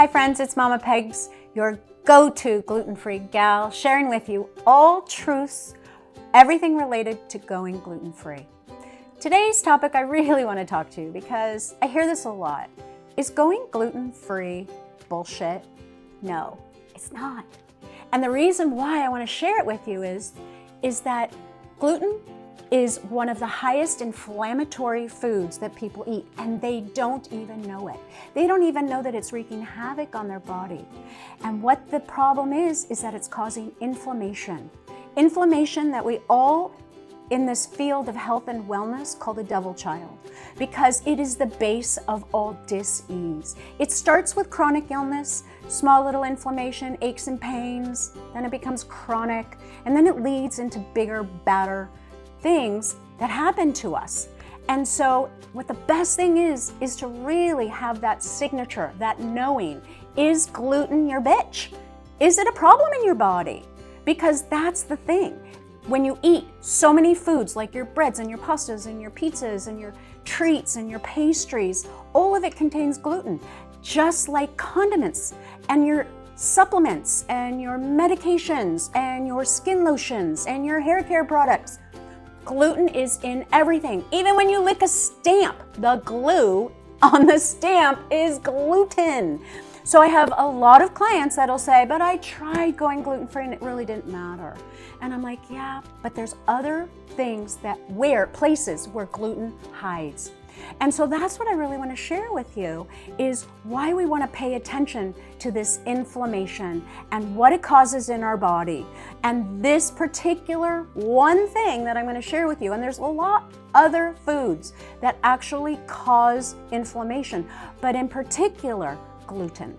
Hi friends, it's Mama Pegs, your go-to gluten-free gal, sharing with you all truths, everything related to going gluten-free. Today's topic I really want to talk to you because I hear this a lot. Is going gluten-free bullshit? No, it's not. And the reason why I want to share it with you is that gluten is one of the highest inflammatory foods that people eat, and they don't even know it. They don't even know that it's wreaking havoc on their body. And what the problem is that it's causing inflammation. Inflammation that we all in this field of health and wellness call the devil child, because it is the base of all dis-ease. It starts with chronic illness, small little inflammation, aches and pains, then it becomes chronic, and then it leads into bigger, badder things that happen to us. And so what the best thing is to really have that signature, that knowing. Is gluten your bitch? Is it a problem in your body? Because that's the thing. When you eat so many foods like your breads and your pastas and your pizzas and your treats and your pastries, all of it contains gluten, just like condiments and your supplements and your medications and your skin lotions and your hair care products. Gluten is in everything. Even when you lick a stamp, the glue on the stamp is gluten. So I have a lot of clients that'll say, but I tried going gluten-free and it really didn't matter. And I'm like, yeah, but there's other things places where gluten hides. And so that's what I really want to share with you, is why we want to pay attention to this inflammation and what it causes in our body. And this particular one thing that I'm going to share with you, and there's a lot other foods that actually cause inflammation, but in particular, gluten.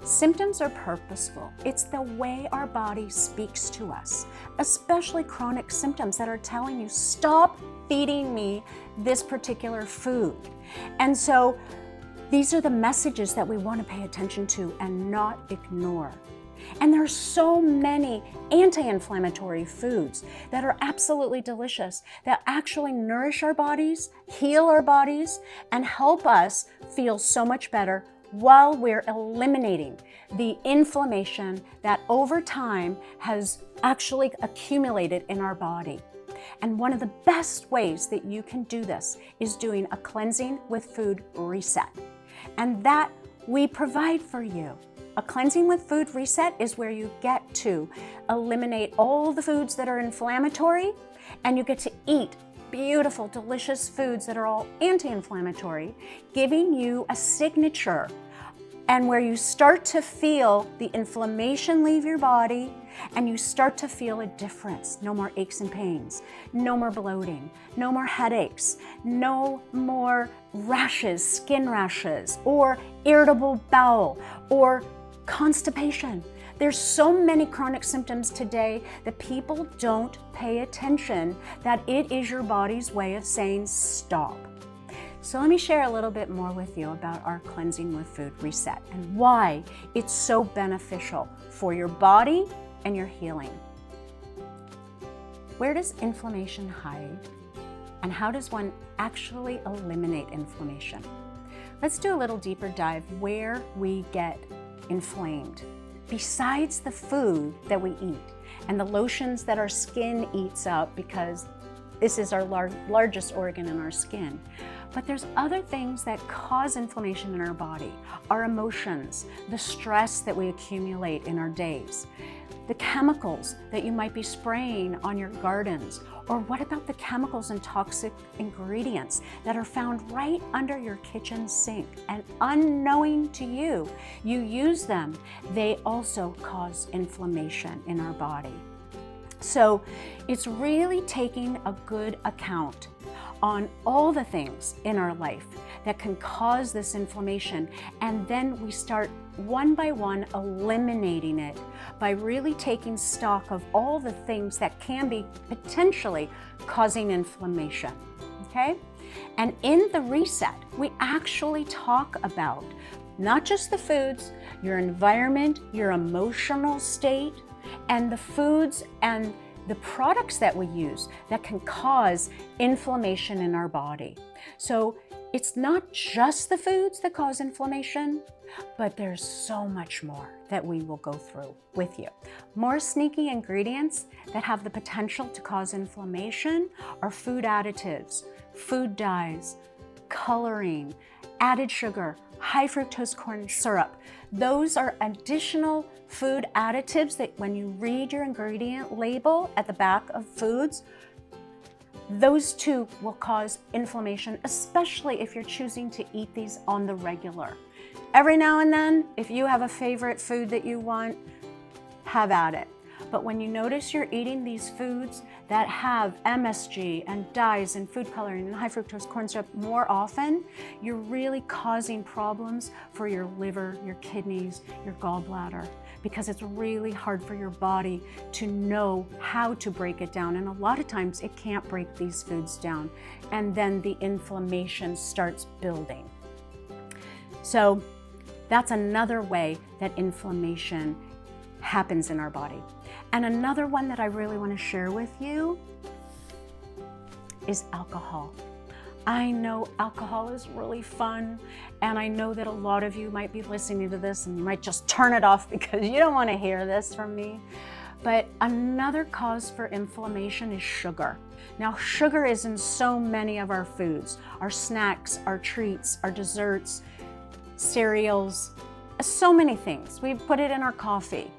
Symptoms are purposeful. It's the way our body speaks to us, especially chronic symptoms that are telling you, stop feeding me this particular food. And so these are the messages that we want to pay attention to and not ignore. And there are so many anti-inflammatory foods that are absolutely delicious, that actually nourish our bodies, heal our bodies, and help us feel so much better while we're eliminating the inflammation that over time has actually accumulated in our body. And one of the best ways that you can do this is doing a cleansing with food reset. And that we provide for you. A cleansing with food reset is where you get to eliminate all the foods that are inflammatory, and you get to eat beautiful, delicious foods that are all anti-inflammatory, giving you a signature, and where you start to feel the inflammation leave your body and you start to feel a difference. No more aches and pains, no more bloating, no more headaches, no more rashes, skin rashes, or irritable bowel, or constipation. There's so many chronic symptoms today that people don't pay attention that it is your body's way of saying stop. So let me share a little bit more with you about our cleansing with food reset and why it's so beneficial for your body and your healing. Where does inflammation hide? And how does one actually eliminate inflammation? Let's do a little deeper dive where we get inflamed. Besides the food that we eat and the lotions that our skin eats up, because this is our largest organ in our skin. But there's other things that cause inflammation in our body. Our emotions, the stress that we accumulate in our days, the chemicals that you might be spraying on your gardens, or what about the chemicals and toxic ingredients that are found right under your kitchen sink and unknowing to you, you use them. They also cause inflammation in our body. So it's really taking a good account on all the things in our life that can cause this inflammation, and then we start one by one eliminating it by really taking stock of all the things that can be potentially causing inflammation, okay? And in the reset, we actually talk about not just the foods, your environment, your emotional state, and the foods and the products that we use that can cause inflammation in our body. So it's not just the foods that cause inflammation, but there's so much more that we will go through with you. More sneaky ingredients that have the potential to cause inflammation are food additives, food dyes, coloring, added sugar, high fructose corn syrup. Those are additional food additives that when you read your ingredient label at the back of foods, those too will cause inflammation, especially if you're choosing to eat these on the regular. Every now and then, if you have a favorite food that you want, have at it. But when you notice you're eating these foods that have MSG and dyes and food coloring and high fructose corn syrup more often, you're really causing problems for your liver, your kidneys, your gallbladder, because it's really hard for your body to know how to break it down. And a lot of times it can't break these foods down. And then the inflammation starts building. So that's another way that inflammation happens in our body. And another one that I really want to share with you is alcohol. I know alcohol is really fun, and I know that a lot of you might be listening to this and you might just turn it off because you don't want to hear this from me. But another cause for inflammation is sugar. Now, sugar is in so many of our foods, our snacks, our treats, our desserts, cereals, so many things. We put it in our coffee.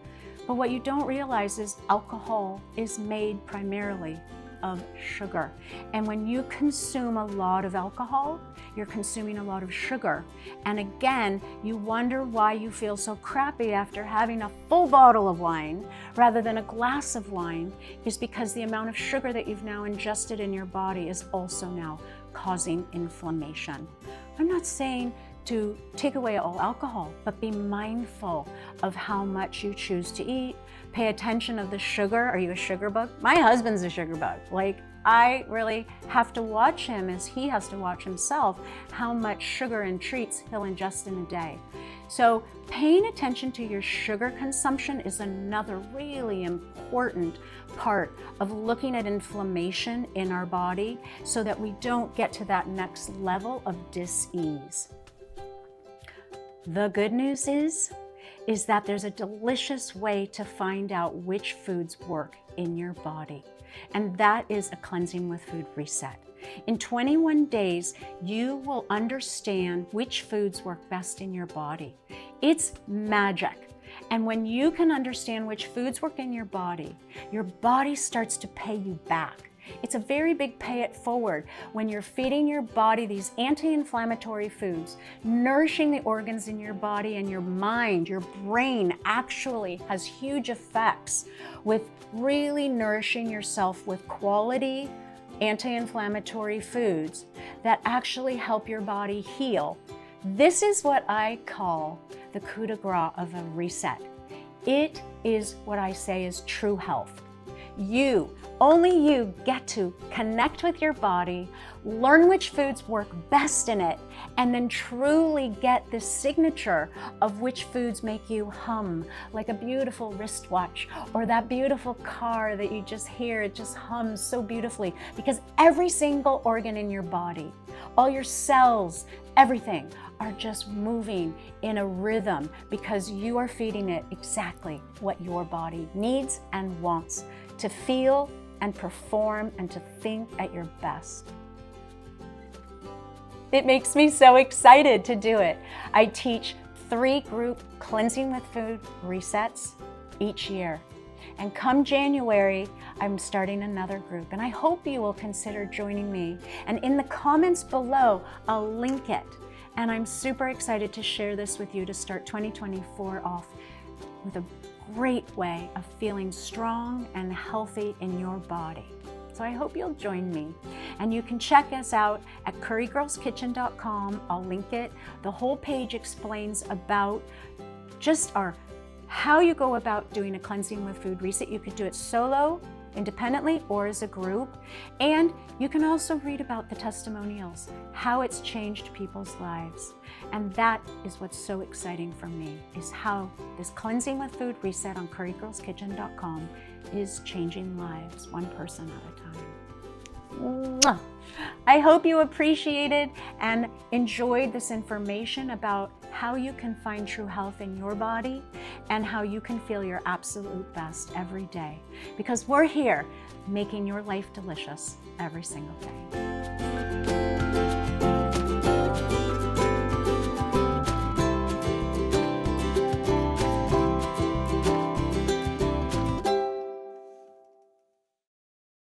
But what you don't realize is alcohol is made primarily of sugar. And when you consume a lot of alcohol, you're consuming a lot of sugar. And again, you wonder why you feel so crappy after having a full bottle of wine rather than a glass of wine, is because the amount of sugar that you've now ingested in your body is also now causing inflammation. I'm not saying to take away all alcohol, but be mindful of how much you choose to eat. Pay attention of the sugar. Are you a sugar bug? My husband's a sugar bug. Like, I really have to watch him as he has to watch himself, how much sugar and treats he'll ingest in a day. So paying attention to your sugar consumption is another really important part of looking at inflammation in our body so that we don't get to that next level of dis-ease. The good news is that there's a delicious way to find out which foods work in your body, and that is a cleansing with food reset. In 21 days, you will understand which foods work best in your body. It's magic. And when you can understand which foods work in your body starts to pay you back. It's a very big pay it forward when you're feeding your body these anti-inflammatory foods, nourishing the organs in your body, and your mind, your brain actually has huge effects with really nourishing yourself with quality anti-inflammatory foods that actually help your body heal. This is what I call the coup de grace of a reset. It is what I say is true health. Only you get to connect with your body, learn which foods work best in it, and then truly get the signature of which foods make you hum, like a beautiful wristwatch or that beautiful car that you just hear, it just hums so beautifully, because every single organ in your body, all your cells, everything are just moving in a rhythm because you are feeding it exactly what your body needs and wants to feel and perform and to think at your best. It makes me so excited to do it. I teach 3 group cleansing with food resets each year. And come January, I'm starting another group, and I hope you will consider joining me. And in the comments below, I'll link it. And I'm super excited to share this with you to start 2024 off with a great way of feeling strong and healthy in your body. So I hope you'll join me. And you can check us out at currygirlskitchen.com. I'll link it. The whole page explains about just how you go about doing a cleansing with food reset. You could do it solo, independently, or as a group. And you can also read about the testimonials, how it's changed people's lives. And that is what's so exciting for me, is how this cleansing with food reset on currygirlskitchen.com is changing lives, one person at a time. Mwah. I hope you appreciated and enjoyed this information about how you can find true health in your body and how you can feel your absolute best every day. Because we're here making your life delicious every single day.